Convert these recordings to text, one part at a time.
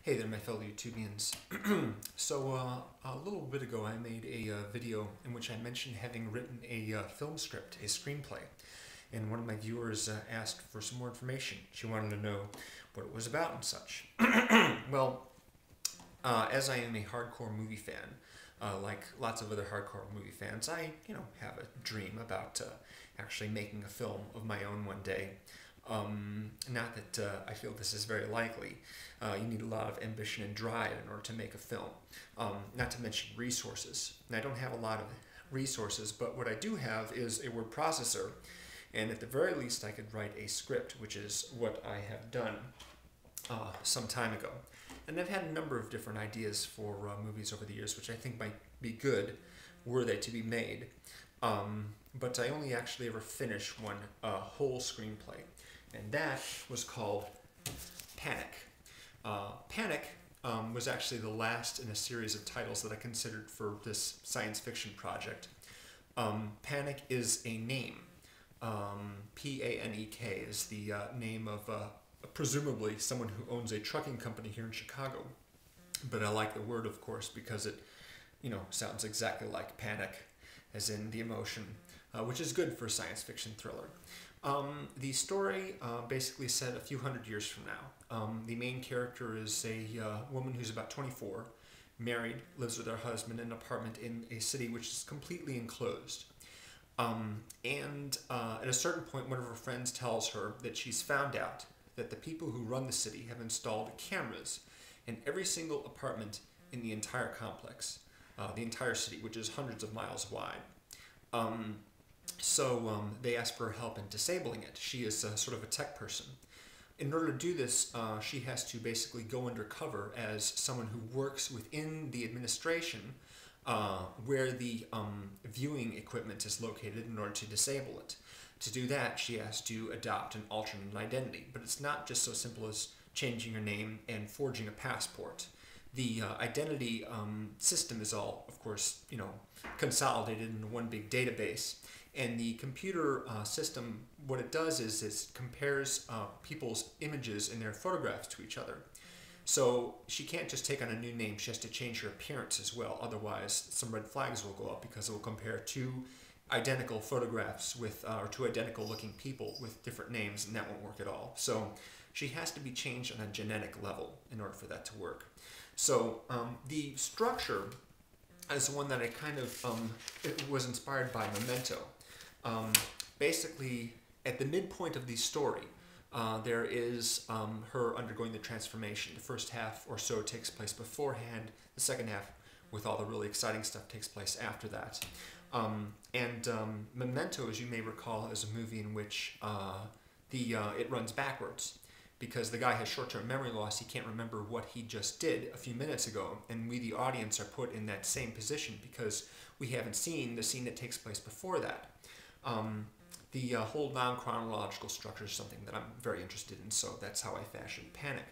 Hey there, my fellow YouTubians. A little bit ago I made a video in which I mentioned having written a film script, a screenplay. And one of my viewers asked for some more information. She wanted to know what it was about and such. Well, as I am a hardcore movie fan, like lots of other hardcore movie fans, I, have a dream about actually making a film of my own one day. Not that I feel this is very likely. You need a lot of ambition and drive in order to make a film, not to mention resources. And I don't have a lot of resources, but what I do have is a word processor, and at the very least I could write a script, which is what I have done some time ago. And I've had a number of different ideas for movies over the years, which I think might be good were they to be made. But I only actually ever finished one whole screenplay, and that was called Panek. Panek was actually the last in a series of titles that I considered for this science fiction project. Panek is a name. P-A-N-E-K is the name of presumably someone who owns a trucking company here in Chicago. But I like the word, of course, because it, sounds exactly like panic, as in the emotion, which is good for a science fiction thriller. The story basically set a few hundred years from now. The main character is a woman who's about 24, married, lives with her husband in an apartment in a city which is completely enclosed. At a certain point, one of her friends tells her that she's found out that the people who run the city have installed cameras in every single apartment in the entire complex, the entire city, which is hundreds of miles wide. They ask for her help in disabling it. She is sort of a tech person. In order to do this, she has to basically go undercover as someone who works within the administration where the viewing equipment is located in order to disable it. To do that, she has to adopt an alternate identity, but it's not just so simple as changing her name and forging a passport. The identity system is all, of course, consolidated into one big database. And the computer system, what it does is it compares people's images and their photographs to each other. So she can't just take on a new name, she has to change her appearance as well. Otherwise, some red flags will go up because it will compare two identical photographs with, or two identical looking people with different names, and that won't work at all. So she has to be changed on a genetic level in order for that to work. So the structure is one that I kind of it was inspired by Memento. Basically, at the midpoint of the story, there is her undergoing the transformation. The first half or so takes place beforehand. The second half, with all the really exciting stuff, takes place after that. Memento, as you may recall, is a movie in which it runs backwards. Because the guy has short-term memory loss, he can't remember what he just did a few minutes ago, and we, the audience, are put in that same position because we haven't seen the scene that takes place before that. The whole non-chronological structure is something that I'm very interested in, so that's how I fashioned Panek.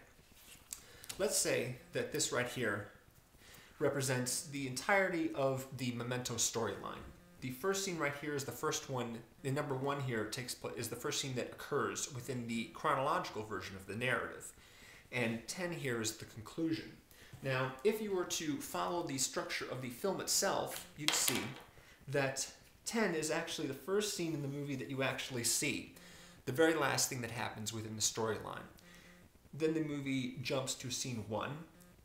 Let's say that this right here represents the entirety of the Memento storyline. The first scene right here is the first one. The number 1 here is the first scene that occurs within the chronological version of the narrative. And 10 here is the conclusion. Now, if you were to follow the structure of the film itself, you'd see that 10 is actually the first scene in the movie that you actually see. The very last thing that happens within the storyline. Then the movie jumps to scene 1,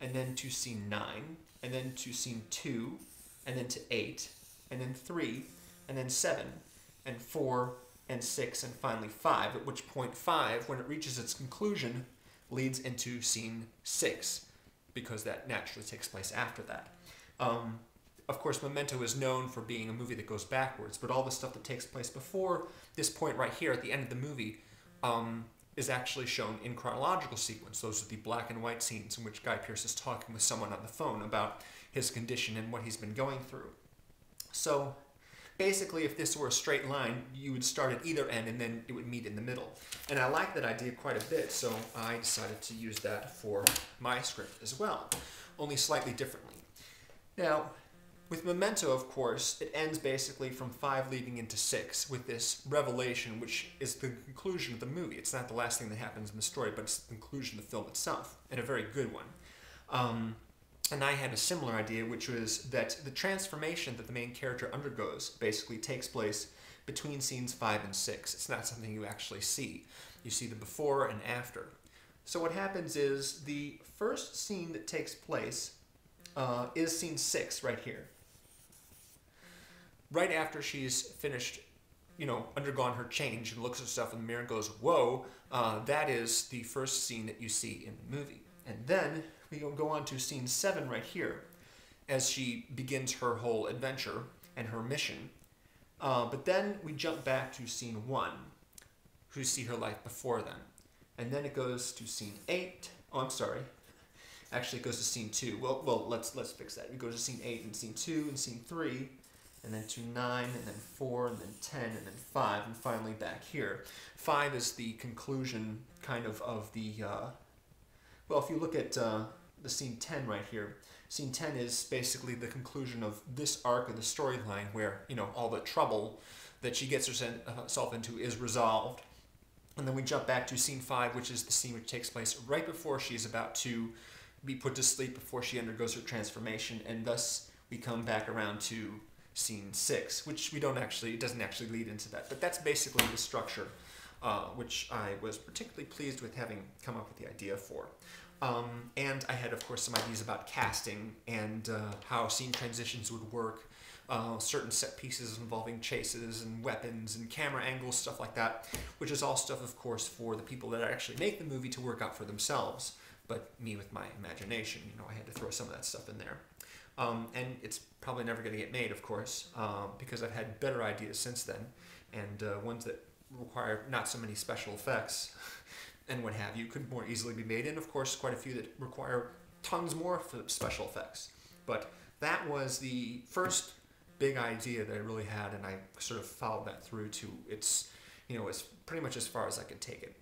and then to scene 9, and then to scene 2, and then to 8, and then 3, and then 7, and 4, and 6, and finally 5, at which point 5, when it reaches its conclusion, leads into scene 6, because that naturally takes place after that. Of course, Memento is known for being a movie that goes backwards, but all the stuff that takes place before this point right here at the end of the movie is actually shown in chronological sequence. Those are the black and white scenes in which Guy Pearce is talking with someone on the phone about his condition and what he's been going through. So basically, if this were a straight line, you would start at either end and then it would meet in the middle. And I like that idea quite a bit, so I decided to use that for my script as well, only slightly differently. Now, with Memento, of course, it ends basically from 5 leading into 6 with this revelation, which is the conclusion of the movie. It's not the last thing that happens in the story, but it's the conclusion of the film itself, and a very good one. And I had a similar idea, which was that the transformation that the main character undergoes basically takes place between scenes 5 and 6. It's not something you actually see. You see the before and after. So what happens is the first scene that takes place is scene 6 right here. Right after she's finished, undergone her change and looks at herself in the mirror and goes, whoa, that is the first scene that you see in the movie. And then we go on to scene 7 right here as she begins her whole adventure and her mission. But then we jump back to scene 1, who see her life before then. And then it goes to scene 8. Oh, I'm sorry. Actually, it goes to scene 2. Well, let's fix that. We go to scene 8 and scene 2 and scene 3, and then to 9, and then 4, and then 10, and then 5, and finally back here. 5 is the conclusion kind of the... well, if you look at the scene 10 right here, scene 10 is basically the conclusion of this arc of the storyline where, all the trouble that she gets herself into is resolved. And then we jump back to scene 5, which is the scene which takes place right before she's about to be put to sleep, before she undergoes her transformation, and thus we come back around to scene 6, which it doesn't actually lead into that. But that's basically the structure, which I was particularly pleased with having come up with the idea for. And I had, of course, some ideas about casting and how scene transitions would work, certain set pieces involving chases and weapons and camera angles, stuff like that, which is all stuff, of course, for the people that actually make the movie to work out for themselves. But me, with my imagination, I had to throw some of that stuff in there. And it's probably never going to get made, of course, because I've had better ideas since then, and ones that require not so many special effects and what have you could more easily be made, and of course quite a few that require tons more for special effects. But that was the first big idea that I really had, and I sort of followed that through to it's pretty much as far as I could take it,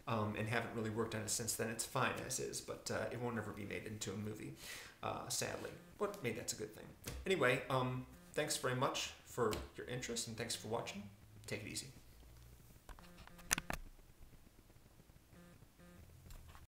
and haven't really worked on it since then. It's fine as is, but it won't ever be made into a movie, sadly. But maybe that's a good thing. Anyway, thanks very much for your interest, and thanks for watching. Take it easy.